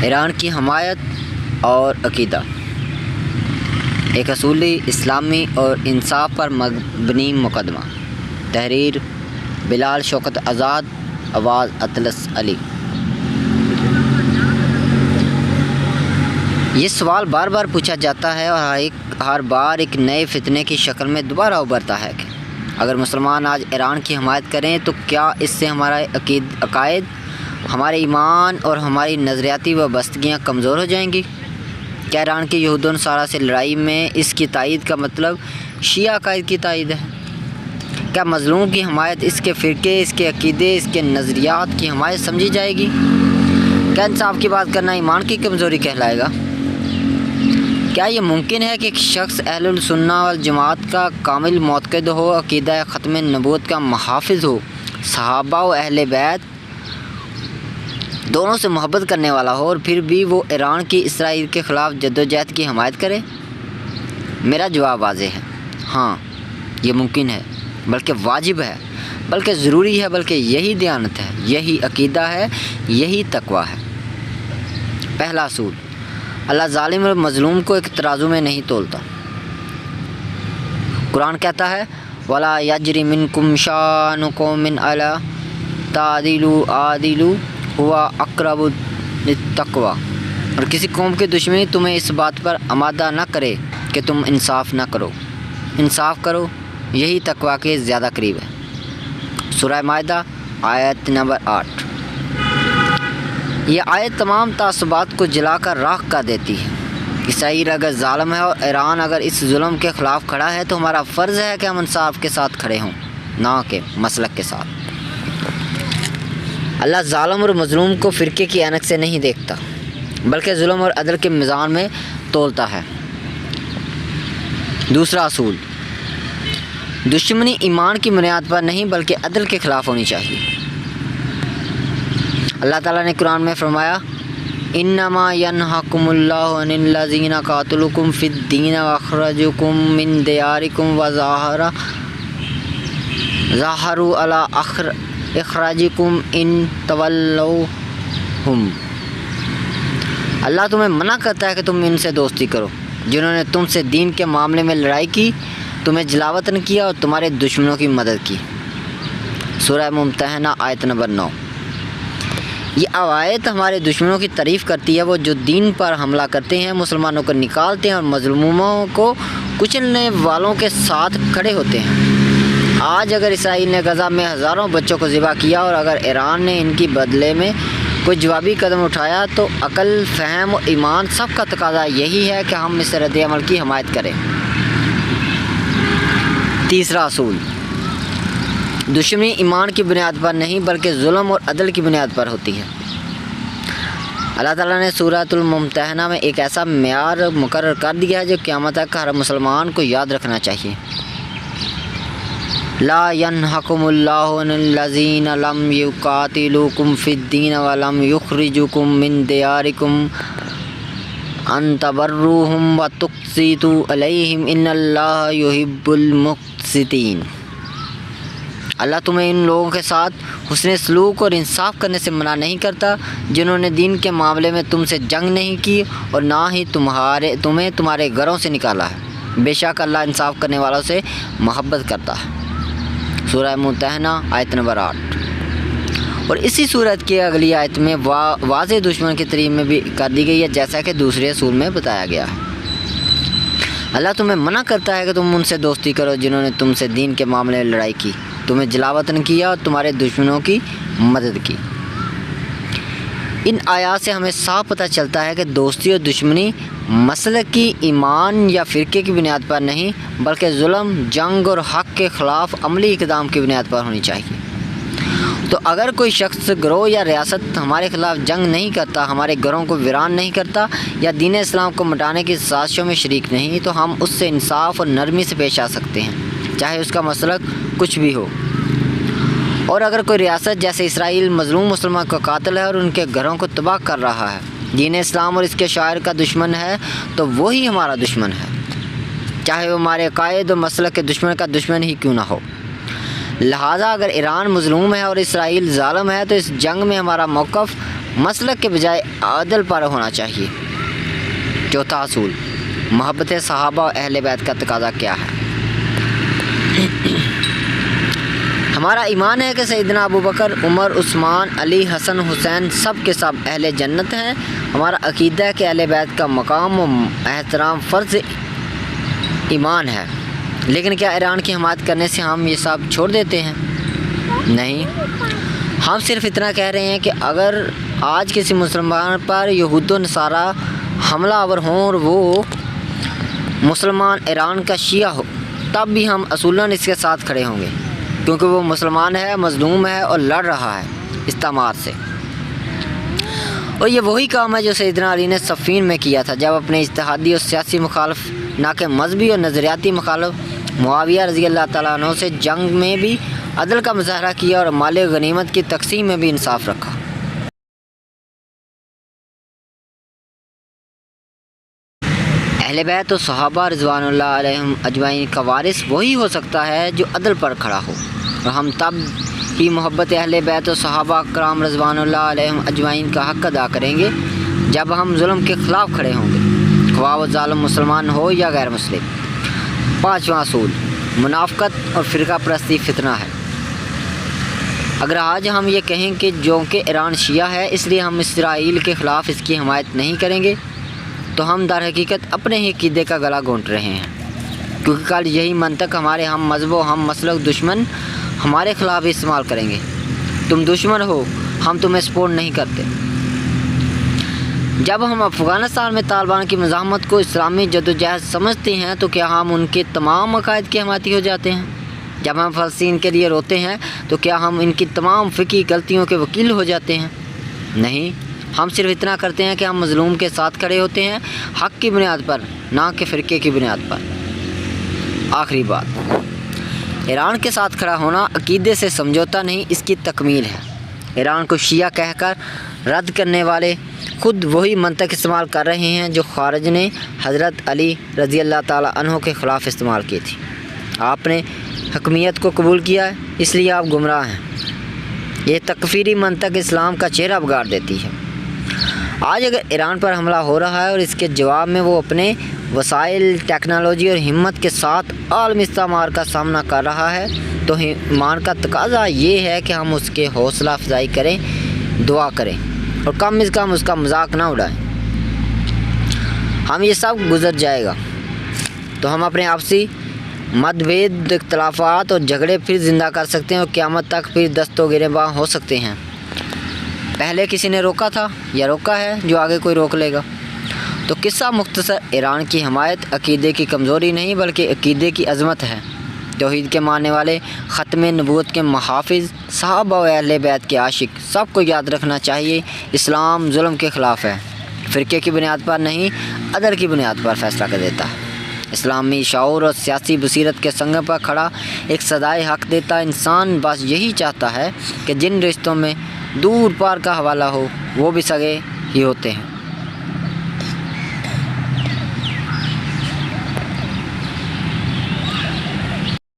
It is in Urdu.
ایران کی حمایت اور عقیدہ، ایک اصولی اسلامی اور انصاف پر مبنی مقدمہ۔ تحریر بلال شوکت آزاد، آواز اطلس علی۔ یہ سوال بار بار پوچھا جاتا ہے اور ہر بار ایک نئے فتنے کی شکل میں دوبارہ ابھرتا ہے کہ اگر مسلمان آج ایران کی حمایت کریں تو کیا اس سے ہمارا عقائد، ہمارے ایمان اور ہماری نظریاتی وابستگیاں کمزور ہو جائیں گی؟ کیا ایران کے یہود و نصارہ سے لڑائی میں اس کی تائید کا مطلب شیعہ عقائد کی تائید ہے؟ کیا مظلوم کی حمایت اس کے فرقے، اس کے عقیدے، اس کے نظریات کی حمایت سمجھی جائے گی؟ کیا انصاف کی بات کرنا ایمان کی کمزوری کہلائے گا؟ کیا یہ ممکن ہے کہ ایک شخص اہل السنہ والجماعت کا کامل معتقد ہو، عقیدہ ختم نبوت کا محافظ ہو، صحابہ و اہل بیت دونوں سے محبت کرنے والا ہو، اور پھر بھی وہ ایران کی اسرائیل کے خلاف جدوجہد کی حمایت کرے؟ میرا جواب واضح ہے، ہاں یہ ممکن ہے، بلکہ واجب ہے، بلکہ ضروری ہے، بلکہ یہی دیانت ہے، یہی عقیدہ ہے، یہی تقویٰ ہے۔ پہلا اصول، اللہ ظالم اور مظلوم کو ایک ترازو میں نہیں تولتا۔ قرآن کہتا ہے وَلَا يَجْرِمَنكُمْ شَانُ قَوْمٍ أَلَّا تَعْدِلُوا اعْدِلُوا هُوَ أَقْرَبُ لِلتَّقْوَىٰ، اور کسی قوم کی دشمنی تمہیں اس بات پر آمادہ نہ کرے کہ تم انصاف نہ کرو، انصاف کرو، یہی تقویٰ کے زیادہ قریب ہے۔ سورہ مائدہ آیت نمبر 8۔ یہ آیت تمام تعصبات کو جلا کر راکھ کر دیتی ہے۔ اسرائیل اگر ظالم ہے اور ایران اگر اس ظلم کے خلاف کھڑا ہے تو ہمارا فرض ہے کہ ہم انصاف کے ساتھ کھڑے ہوں، نہ کہ مسلک کے ساتھ۔ اللہ ظالم اور مظلوم کو فرقے کی عینک سے نہیں دیکھتا، بلکہ ظلم اور عدل کے میزان میں تولتا ہے۔ دوسرا اصول، دشمنی ایمان کی بنیاد پر نہیں بلکہ عدل کے خلاف ہونی چاہیے۔ اللہ تعالیٰ نے قرآن میں فرمایا انما ینہاکم اللہ عن الذین قاتلوکم فی الدین واخرجوکم من دیارکم وظاہروا علی اخراجکم ان تولوہم۔ اللہ تمہیں منع کرتا ہے کہ تم ان سے دوستی کرو جنہوں نے تم سے دین کے معاملے میں لڑائی کی، تمہیں جلاوطن کیا اور تمہارے دشمنوں کی مدد کی۔ سورہ ممتحنہ آیت نمبر 9۔ یہ آیت ہمارے دشمنوں کی تعریف کرتی ہے، وہ جو دین پر حملہ کرتے ہیں، مسلمانوں کو نکالتے ہیں اور مظلوموں کو کچلنے والوں کے ساتھ کھڑے ہوتے ہیں۔ آج اگر اسرائیل نے غزہ میں ہزاروں بچوں کو ذبح کیا اور اگر ایران نے ان کی بدلے میں کوئی جوابی قدم اٹھایا تو عقل، فہم و ایمان سب کا تقاضا یہی ہے کہ ہم اس رد عمل کی حمایت کریں۔ تیسرا اصول، دشمنی ایمان کی بنیاد پر نہیں بلکہ ظلم اور عدل کی بنیاد پر ہوتی ہے۔ اللہ تعالیٰ نے سورۃ الممتحنہ میں ایک ایسا معیار مقرر کر دیا ہے جو قیامت تک ہر مسلمان کو یاد رکھنا چاہیے۔ لا ینہاکم اللہ عن الذین لم یقاتلوکم فی الدین ولم یخرجوکم من دیارکم ان تبروہم وتقسطوا الیہم ان اللہ یحب المقسطین۔ اللہ تمہیں ان لوگوں کے ساتھ حسن سلوک اور انصاف کرنے سے منع نہیں کرتا جنہوں نے دین کے معاملے میں تم سے جنگ نہیں کی اور نہ ہی تمہیں تمہارے گھروں سے نکالا ہے۔ بے شک اللہ انصاف کرنے والوں سے محبت کرتا ہے۔ سورہ ممتحنہ آیت نمبر 8۔ اور اسی صورت کی اگلی آیت میں واضح دشمن کی تعریف میں بھی کر دی گئی ہے، جیسا کہ دوسرے اصول میں بتایا گیا ہے۔ اللہ تمہیں منع کرتا ہے کہ تم ان سے دوستی کرو جنہوں نے تم سے دین کے معاملے میں لڑائی کی، تمہیں جلاوطن کیا اور تمہارے دشمنوں کی مدد کی۔ ان آیات سے ہمیں صاف پتہ چلتا ہے کہ دوستی اور دشمنی مسلک کی، ایمان یا فرقے کی بنیاد پر نہیں بلکہ ظلم، جنگ اور حق کے خلاف عملی اقدام کی بنیاد پر ہونی چاہیے۔ تو اگر کوئی شخص، گروہ یا ریاست ہمارے خلاف جنگ نہیں کرتا، ہمارے گھروں کو ویران نہیں کرتا یا دین اسلام کو مٹانے کی سازشوں میں شریک نہیں، تو ہم اس سے انصاف اور نرمی سے پیش آ سکتے ہیں، چاہے اس کا مسلک کچھ بھی ہو۔ اور اگر کوئی ریاست جیسے اسرائیل مظلوم مسلمان کا قاتل ہے اور ان کے گھروں کو تباہ کر رہا ہے، دین اسلام اور اس کے شاعر کا دشمن ہے، تو وہی ہمارا دشمن ہے، چاہے وہ ہمارے عقائد و مسلک کے دشمن کا دشمن ہی کیوں نہ ہو۔ لہٰذا اگر ایران مظلوم ہے اور اسرائیل ظالم ہے تو اس جنگ میں ہمارا موقف مسلک کے بجائے عدل پر ہونا چاہیے۔ چوتھا اصول، محبت صحابہ و اہل بیت کا تقاضا کیا ہے؟ ہمارا ایمان ہے کہ سیدنا ابو بکر، عمر، عثمان، علی، حسن، حسین سب کے سب اہل جنت ہیں۔ ہمارا عقیدہ ہے کہ اہل بیت کا مقام و احترام فرض ایمان ہے، لیکن کیا ایران کی حمایت کرنے سے ہم یہ سب چھوڑ دیتے ہیں؟ نہیں، ہم صرف اتنا کہہ رہے ہیں کہ اگر آج کسی مسلمان پر یہود و نصارہ حملہ آور ہوں اور وہ مسلمان ایران کا شیعہ ہو، تب بھی ہم اصولاً اس کے ساتھ کھڑے ہوں گے، کیونکہ وہ مسلمان ہے، مظلوم ہے اور لڑ رہا ہے استعمار سے۔ اور یہ وہی کام ہے جو سیدنا علی نے صفین میں کیا تھا، جب اپنے اجتہادی اور سیاسی مخالف نہ کہ مذہبی اور نظریاتی مخالف معاویہ رضی اللہ تعالیٰ عنہ سے جنگ میں بھی عدل کا مظاہرہ کیا اور مال غنیمت کی تقسیم میں بھی انصاف رکھا۔ اہل بیت و صحابہ رضوان اللہ علیہم اجمعین کا وارث وہی ہو سکتا ہے جو عدل پر کھڑا ہو، اور ہم تب ہی محبت اہل بیت و صحابہ کرام رضوان اللہ علیہم اجمعین کا حق ادا کریں گے جب ہم ظلم کے خلاف کھڑے ہوں گے، خواہ وہ ظالم مسلمان ہو یا غیر مسلم۔ پانچواں اصول، منافقت اور فرقہ پرستی فتنہ ہے۔ اگر آج ہم یہ کہیں کہ جو کہ ایران شیعہ ہے اس لیے ہم اسرائیل کے خلاف اس کی حمایت نہیں کریں گے، تو ہم در حقیقت اپنے ہی عقیدے کا گلا گھونٹ رہے ہیں، کیونکہ کل یہی منطق ہمارے ہم مذہب و ہم مسلک دشمن ہمارے خلاف استعمال کریں گے۔ تم دشمن ہو، ہم تمہیں سپورٹ نہیں کرتے۔ جب ہم افغانستان میں طالبان کی مزاحمت کو اسلامی جدوجہد سمجھتے ہیں تو کیا ہم ان کے تمام عقائد کے حمایتی ہو جاتے ہیں؟ جب ہم فلسطین کے لیے روتے ہیں تو کیا ہم ان کی تمام فقہی غلطیوں کے وکیل ہو جاتے ہیں؟ نہیں، ہم صرف اتنا کرتے ہیں کہ ہم مظلوم کے ساتھ کھڑے ہوتے ہیں، حق کی بنیاد پر، نہ کہ فرقے کی بنیاد پر۔ آخری بات، ایران کے ساتھ کھڑا ہونا عقیدے سے سمجھوتا نہیں، اس کی تکمیل ہے۔ ایران کو شیعہ کہہ کر رد کرنے والے خود وہی منطق استعمال کر رہے ہیں جو خارج نے حضرت علی رضی اللہ تعالیٰ عنہ کے خلاف استعمال کی تھی۔ آپ نے حکمیت کو قبول کیا ہے، اس لیے آپ گمراہ ہیں۔ یہ تکفیری منطق اسلام کا چہرہ بگاڑ دیتی ہے۔ آج اگر ایران پر حملہ ہو رہا ہے اور اس کے جواب میں وہ اپنے وسائل، ٹیکنالوجی اور ہمت کے ساتھ عالمی استعمار کا سامنا کر رہا ہے، تو ایمان کا تقاضا یہ ہے کہ ہم اس کے حوصلہ افزائی کریں، دعا کریں اور کم از کم اس کا مذاق نہ اڑائیں۔ ہم یہ سب گزر جائے گا تو ہم اپنے آپسی متبھید، اختلافات اور جھگڑے پھر زندہ کر سکتے ہیں اور قیامت تک پھر دست و گریباں ہو سکتے ہیں۔ پہلے کسی نے روکا تھا یا روکا ہے، جو آگے کوئی روک لے گا۔ تو قصہ مختصر، ایران کی حمایت عقیدے کی کمزوری نہیں بلکہ عقیدے کی عظمت ہے۔ توحید کے ماننے والے، ختم نبوت کے محافظ، صحابہ و اہل بیت کے عاشق سب کو یاد رکھنا چاہیے، اسلام ظلم کے خلاف ہے، فرقے کی بنیاد پر نہیں، عدل کی بنیاد پر فیصلہ کر دیتا ہے۔ اسلامی شعور اور سیاسی بصیرت کے سنگ پر کھڑا ایک صدائے حق دیتا انسان بس یہی چاہتا ہے کہ جن رشتوں میں دور پار کا حوالہ ہو وہ بھی سگے ہی ہوتے ہیں۔